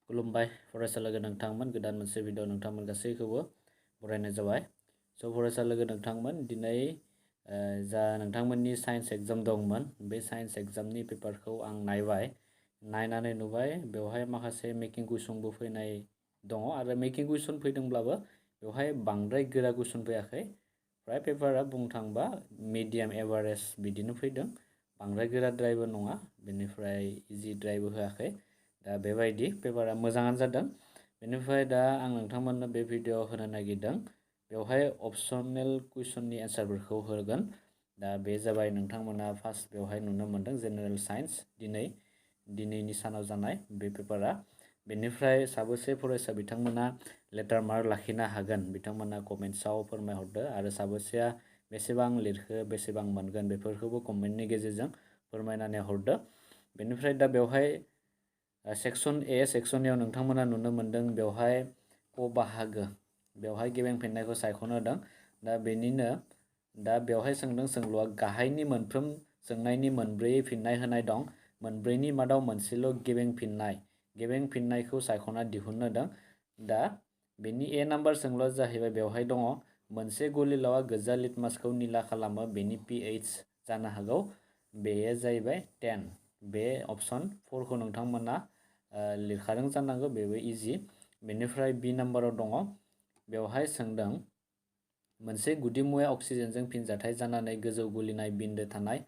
खुलुमबाय फरायसा लोगो नोंथांमोन गोदान मोनसे भिडिअ नोंथांमोन गासैखौबो बरायनाय जाबाय। स' फरायसा लोगो नोंथांमोन दिनै जा नोंथांमोननि साइन्स एग्जाम दंमोन बे साइन्स एग्जामनि पेपारखौ आं नायनानै नुबाय बेवहाय माखासे मेकिं कुइसनबो फैनाय दङ आरो मेकिं कुइसन फैदोंब्लाबो बेवहाय बांद्राय गोरा कुइसन फैयाखै। फ्राय पेपारा बुंनो थांबा मिडियाम एभारेज बिदिनो फैदों, बांद्राय गोराद्रायबो नङा, बेनिफ्राय इजिद्रायबो होआखै। दा बेबायदि पेपारा मोजाङानो जादों। बेनिफ्राय दा आं नोंथांमोननो बे भिडिअ होनो नागिरदों बेवहाय अपसनेल कुइसननि एन्सारफोरखौ होगोन। दा बे जाबाय नोंथांमोना फार्स्ट बेवहाय नुनो मोनदों जेनेरेल साइन्स दिनैनि सानाव जानाय बे पेपारा। बेनिफ्राय साबेसे फरायसा बिथांमोना लेटार मार्क लाखिनो हागोन बिथांमोना कमेन्ट्सआव फोरमायहरदो आरो साबेसेया बेसेबां लिरखो बेसेबां मोनगोन बेफोरखौबो कमेन्टनि गेजेरजों फोरमायनानै हरदो। बेनिफ्राय दा बेवहाय सेक्सन ए सेक्सनयाव नोंथांमोना नुनो मोनदों बेवहाय क बाहागो बेवहाय गेबें फिननायखौ सायख'नो होदों। दा बेवहाय सोंदों सोंलुआ गाहायनि मोनफ्रोम सोंनायनि मोनब्रै फिननाय होनाय दं, मोनब्रैनि मादाव मोनसेल' गेबें फिननायखौ सायख'ना दिहुननो होदों। दा बेनि ए नाम्बार सोंलुआ जाहैबाय बेवहाय दङ मोनसे गलिलावा गोजा लिटमासखौ निला खालामो बेनि pH जानो हागौ, बेयो जाहैबाय 10। बे अपसन 4खौ नोंथांमोना लिरखादों जानांगौ, बेबो इजि। बेनिफ्राय बि नाम्बाराव दङ बेवहाय सोंदों मोनसे गुदि मुवाया अक्सिजेनजों फिनजाथाय जानानै गोजौ गलिनाय बिन्दो थानाय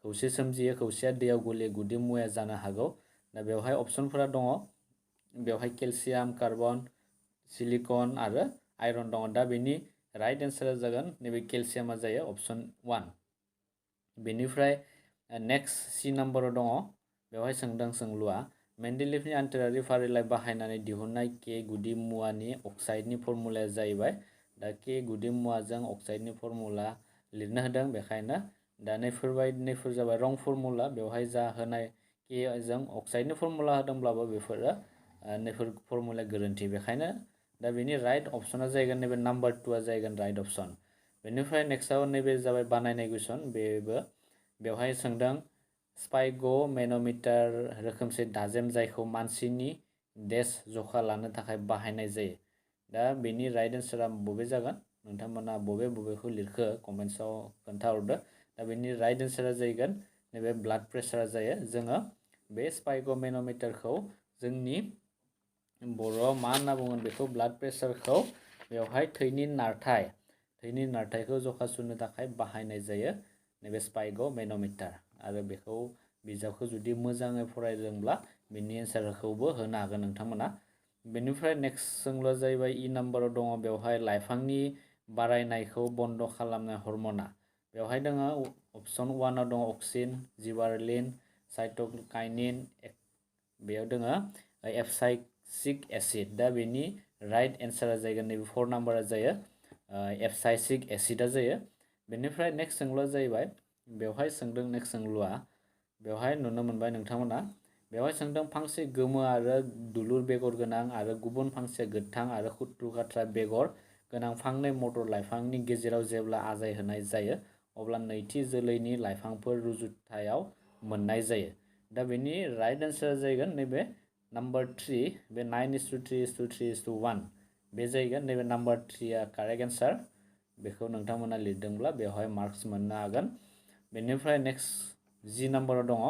खौसे सोमजियो, खौसेया दैयाव गलियो, गुदि मुवाया जानो हागौ। दा बेवहाय अपसनफोरा दङ बेवहाय केलसियाम, कार्बन, सिलिकन आरो आयरन दङ। दा बेनि राइट एन्सारा जागोन नैबे केलसियामा जायो अपसन 1। बेनिफ्राय नेक्स्ट सि नाम्बाराव दङ बेवहाय सोंदों सोंलुआ मेन्डेलिभनि आन्थोरारि फारिलाइ बाहायनानै दिहुननाय के गुदि मुवानि अक्साइडनि फर्मुलाया जाहैबाय। दा के गुदि मुवाजों अक्साइडनि फर्मुला लिरनो होदों, बेखायनो दा नैफोर जाबाय रं फर्मुला। बेवहाय जा होनाय के जों अक्साइडनि फर्मुला होदोंब्लाबो नैफोर फर्मुलाया गोरोन्थि, बेखायनो दा बेनि राइट अपसना जाहैगोन नैबे नाम्बार 2आ जाहैगोन राइट अपसन। बेनिफ्राय नेक्स्टआव नैबे जाबाय बानायनाय कुइसन। बेवहाय सोंदों स्पाइग'मेन'मिटार रोखोमसे दाजेम जायखौ मानसिनि जखा लानो थाखाय बाहायनाय जायो। दा बेनि राइट एन्सारा बबे जागोन नोंथांमोना बबेखौ लिरखो कमेन्ट्सआव खोन्थाहरदो। दा बेनि राइट एन्सारा जाहैगोन नैबे ब्लाड प्रेसारा जायो। जोङो बे स्पाइग'मेन'मिटारखौ जोंनि बर'आव मा होनना बुङो बेखौ ब्लाड प्रेसारखौ बेवहाय थैनि नारथायखौ जखा सुनो थाखाय बाहायनाय जायो नैबे स्पाइग'मेन'मिटार। आरो बेखौ बिजाबखौ जुदि मोजाङै फरायदोंब्ला बेनि एन्सारखौबो होनो हागोन नोंथांमोना। बेनिफ्राय नेक्स्ट सोंलुआ जाहैबाय इ नाम्बाराव दङ बेवहाय लाइफांनि बारायनायखौ बन्द खालामनाय हर्मना। बेवहाय दङ अपसन 1आव दङ अक्सिन, जिबारलिन, साइटोकाइनिन, बेयाव दङ एब्साइसिक एसिड। दा बेनि राइट एन्सारा जाहैगोन नैबे 4 नाम्बारा जायो एब्साइसिक एसिडआ जायो। बेनिफ्राय नेक्स्ट सोंलुआ जाहैबाय बेवहाय सोंदों नेक्स्ट सोंलुआ बेवहाय नुनो मोनबाय नोंथांमोना बेवहाय सोंदों फांसे गोमो आरो दुलुर बेगर गोनां आरो गुबुन फांसे गोथां आरो खुथ्रु खाथ्रा बेगर गोनां फांनै मटर लाइफांनि गेजेराव जेब्ला आजाय होनाय जायो अब्ला नैथि जोलैनि लाइफांफोर रुजुथायाव मोननाय जायो। दा बेनि राइट एन्सारा जाहैगोन नैबे नाम्बार 3, बे 9:3:3:1 बे जाहैगोन नैबे नाम्बार 3आ कारेक्ट एन्सार। बेखौ नोंथांमोना लिरदोंब्ला बेवहाय मार्क्स मोननो हागोन। बेनिफ्राय नेक्स्ट जि नाम्बाराव दङ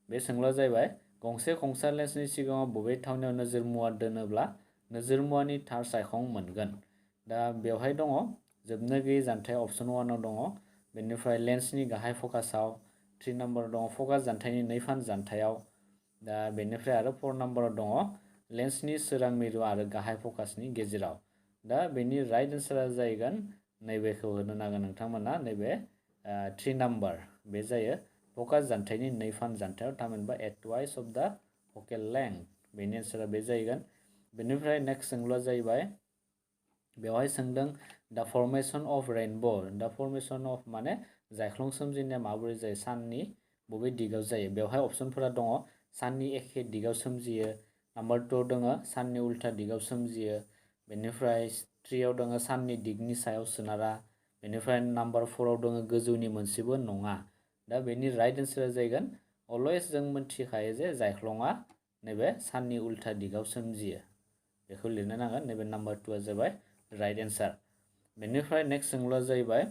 बे सोंलुआ जाहैबाय गंसे खंसार लेन्सनि सिगाङाव बबे थावनियाव नोजोर मुवा दोनोब्ला नोजोर मुवानि थार सायखं मोनगोन। दा बेवहाय दङ जोबनो गैयै जानथाय अपसन 1आव दङ। बेनिफ्राय लेन्सनि गाहाय फकासाव 3 नाम्बाराव दङ फकास जानथायनि 2 फान जानथायाव। दा बेनिफ्राय आरो 4 नाम्बाराव दङ लेन्सनि सोरां मिरु आरो गाहाय फकासनि गेजेराव। दा बेनि राइट एन्सारा जाहैगोन नैबेखौ होनो नांगोन नोंथांमोना नैबे 3 नाम्बार बे जायो फकास जानथायनि 2 फान जानथायाव थामहिनबा एट वाइस अफ द फकेल लेंथ। बेनि एन्सारा बे जाहैगोन। बेनिफ्राय नेक्स्ट सोंलुआ जाहैबाय बेवहाय सोंदों द फर्मेशन अफ रेइनबो। द फर्मेशन अफ माने जायख्लं सोमजिनाया माबोरै जायो, साननि बबे दिगाव जायो। बेवहाय अपसनफोरा दङ साननि एखे दिगाव सोमजियो, नाम्बार 2आव दङ साननि उल्था दिगाव सोमजियो, बेनिफ्राय 3आव दङ साननि दिगनि सायाव सोनारा, बेनिफ्राय नाम्बार 4आव दङ गोजौनि मोनसेबो नङा। दा बेनि राइट एन्सारा जाहैगोन अलवेज जों मिथिखायो जे जायख्लङा नैबे साननि उल्था दिगाव सोमजियो बेखौ लिरनो नांगोन नैबे नाम्बार 2 आ जाबाय राइट एन्सार बेनिफ्राय नेक्स्ट सोंलुआ जाहैबाय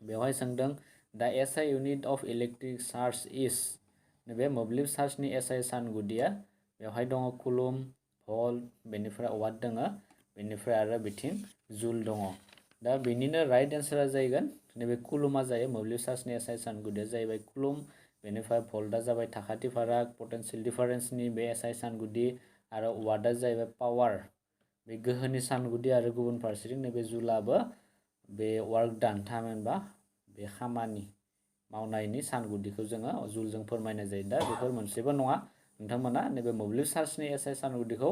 बेवहाय सोंदों दा SI unit of electric charge is नैबे मोब्लिब चार्जनि एसआइ सानगुदिया बेवहाय दङ कुलुम भल्ट बेनिफ्राय वाट दङ बेनिफ्राय आरो बिथिं जुल दङ दा बेनिनो राइट एन्सारा जाहैगोन नैबे कुलुमा जायो मोब्लिब चार्जनि एसआइ सानगुदिया जाहैबाय कुलुम बेनिफ्राय भल्टआ जाबाय थाखाथि फाराग पटेनशियल डिफारेन्सनि बे एसआइ सानगुदि आरो वाटआ जाहैबाय पावार बे गोहोनि सानगुदि आरो गुबुन फारसेथिं नैबे जुलाबो बे वार्क डान थामहिनबा बे खामानि मावनायनि सानगुदिखौ जोङो जुलजों फोरमायनाय जायो दा बेफोर मोनसेबो नङा नोंथांमोना नैबे मोब्लिब चार्जनि एसआइ सानगुदिखौ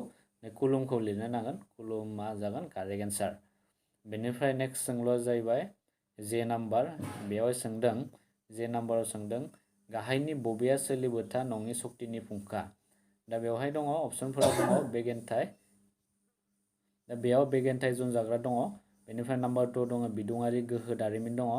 कुलुमखौ लिरनो नांगोन कुलुमा जागोन कारेक्ट एन्सार बेनिफ्राय नेक्स्ट सोंलुआ जाहैबाय जे नाम्बार बेयाव सोंदों जे नाम्बाराव सोंदों गाहायनि बबेया सोलिबोथा नङि सक्तिनि फुंखा दा बेवहाय दङ अपसनफोराव दङ बेगेन्थाइ दा बेयाव बेगेन्थाइ जनजाग्रा दङ बेनिफ्राय नाम्बार 2 दङ बिदुङारि गोहो दारिमिन दङ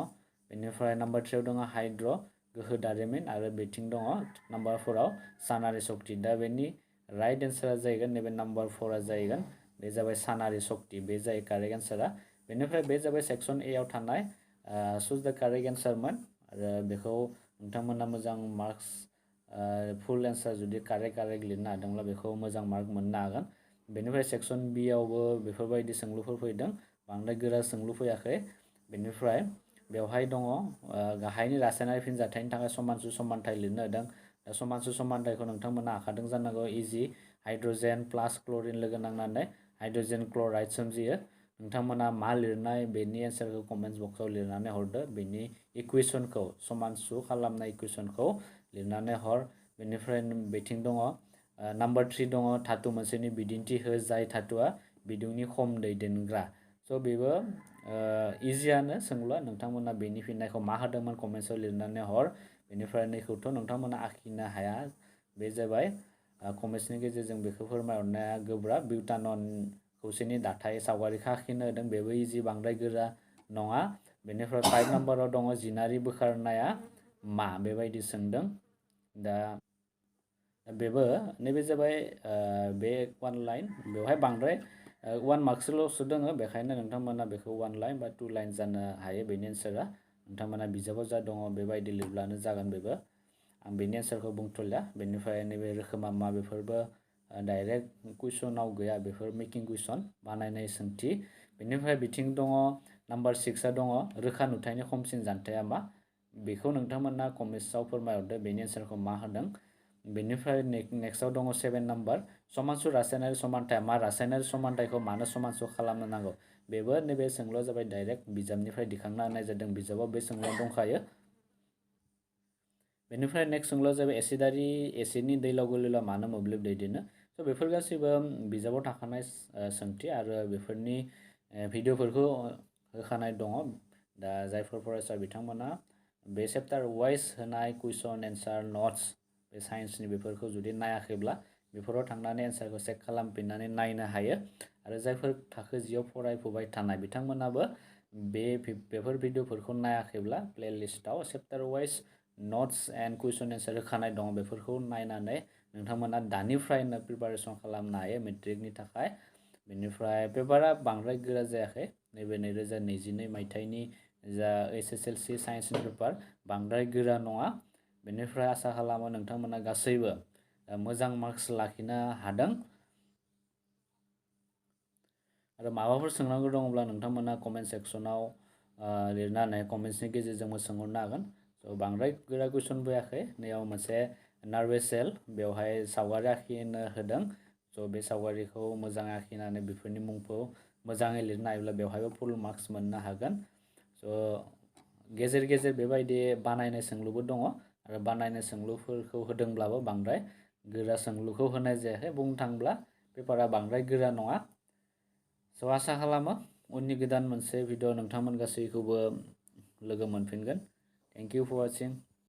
बेनिफ्राय नाम्बार 3 दङ हाइड्र गोहो दारिमिन आरो बेथिं दङ नाम्बार 4 आव सानारि सक्ति दा बेनि राइट एन्सारा जाहैगोन नैबे नाम्बार 4 आ जाहैगोन बे जाबाय सानारि सक्ति बे जायो कारेक्ट एन्सारा बेनिफ्राय बे जाबाय सेक्सन ए आव थानाय सुज द कारेक्ट एन्सारमोन आरो बेखौ नोंथांमोना मोजां मार्क्स फुल एन्सार जुदि कारेक्ट लिरनो हादोंब्ला बेखौ मोजां मार्क मोननो हागोन बेनिफ्राय सेक्सन बी आवबो बेफोरबायदि सोंलुफोर फैदों बांद्राय गोरा सोंलु फैयाखै बेनिफ्राय बेवहाय दङ गाहायनि रासायनारि फिनजाथायनि थाखाय समानसु समानथाय लिरनो होदों दा समानसु समानथायखौ नोंथांमोना हाखादों जानांगौ इजि हाइड्रजेन प्लास क्लरिन लोगो नांनानै हाइड्रजेन क्लराइड सोमजियो नोंथांमोना मा लिरनाय बेनि एन्सारखौ कमेन्ट्स बक्सआव लिरनानै हरदो बेनि इकुवेसनखौ समानसु खालामनाय इकुवेसनखौ लिरनानै हर बेनिफ्राय बेथिं दङ नाम्बार 3 दङ धातु मोनसेनि बिदिन्थि हो जाय धातुआ बिदुंनि खम दैदेनग्रा स' बेबो इजियानो सोंलुआ नोंथांमोना बेनि फिननायखौ मा होदोंमोन कमेन्ट्सआव लिरनानै हर बेनिफ्राय नैखौथ' नोंथांमोना आखिनो हाया बे जाबाय कमेन्ट्सनि गेजेरजों बेखौ फोरमायहरनाया गोब्राब बिउटानन खौसेनि दाथाय सावगारिखौ आखिनो होदों बेबो इजि बांद्राय गोरा नङा बेनिफ्राय 5 नाम्बाराव दङ जिनारि बोखारनाया मा बेबायदि सोंदों दा बेबो नैबे जाबाय बे 1 लाइन बेवहाय बांद्राय 1 मार्क्सल'सो दोङो बेखायनो नोंथांमोना बेखौ 1 लाइन बा 2 लाइन जानो हायो बेनि एन्सारा नोंथांमोना बिजाबाव जा दङ बेबायदि लिरब्लानो जागोन बेबो आं बेनि एन्सारखौ बुंथ'ला बेनिफ्राय नैबे रोखोमा मा बेफोरबो डाइरेक्ट कुइसनाव गैया बेफोर मेकिं कुइसन बानायनाय सोंथि बेनिफ्राय बिथिं दङ नाम्बार 6 आ दङ रोखा नुथायनि खमसिन जानथाया मा बेखौ नोंथांमोना कमेन्ट्सआव फोरमायहरदो बेनि एन्सारखौ मा होदों बेनिफ्राय नेक्स्टआव दङ 7 नाम्बार समानसु रासायनारि समानथाय मा रासायनारि समानथायखौ मानो समानसु खालामनो नांगौ बेबो नैबे सोंलुआ जाबाय डाइरेक्ट बिजाबनिफ्राय दिखांना होनाय जादों बिजाबाव बे सोंलुआ दंखायो बेनिफ्राय नेक्स्ट सोंलुआ जाबाय एसिडनि दैलाव गोलैलाव मानो मोब्लिब दैदेनो स' बेफोर गासैबो बिजाबाव थाखानाय सोंथि आरो बेफोरनि भिडिअफोरखौ होखानाय दङ दा जायफोर फरायसा बिथांमोना बे चेप्टार वाइज होनाय कुइसन एन्सार नट्स बे साइन्सनि बेफोरखौ जुदि नायाखैब्ला बेफोराव थांनानै एन्सारखौ चेक खालामफिननानै नायनो हायो आरो जायफोर थाखो 10 आव फरायफुबाय थानाय बिथांमोनाबो बेफोर भिडिअफोरखौ नायाखैब्ला प्लेलिस्टआव चेप्टार वाइज नट्स एन्ड कुइसन एन्सार होखानाय दङ बेफोरखौ नायनानै नोंथांमोना दानिफ्रायनो प्रिपारेसन खालामनो हायो मेट्रिकनि थाखाय बेनिफ्राय पेपारा बांद्राय गोरा जायाखै नैबे 2022 मायथाइनि जा HSLC साइन्सनि पेपार बांद्राय गोरा नङा बेनिफ्राय आसा खालामो नोंथांमोना गासैबो मोजां मार्क्स लाखिनो हादों आरो माबाफोर सोंनांगौ दङब्ला नोंथांमोना कमेन्ट सेक्सनाव लिरनानै कमेन्ट्सनि गेजेरजोंबो सोंहरनो हागोन स' बांद्राय गोरा कुइसन फैयाखै नैयाव मोनसे नार्भेस सेल बेवहाय सावगारि आखिनो होदों स' बे सावगारिखौ मोजाङै आखिनानै बेफोरनि मुंखौ मोजाङै लिरनो हायोब्ला बेवहायबो फुल मार्क्स मोननो हागोन स' गेजेर गेजेर बेबायदि बानायनाय सोंलुबो दङ आरो बानायनाय सोंलुफोरखौ होदोंब्लाबो बांद्राय गोरा सोंलुखौ होनाय जायाखै बुंनो थाङोब्ला पेपारा बांद्राय गोरा नङा स' आसा खालामो उननि गोदान मोनसे भिडिअ नोंथांमोन गासैखौबो लोगो मोनफिनगोन थेंक इउ फर वाचिं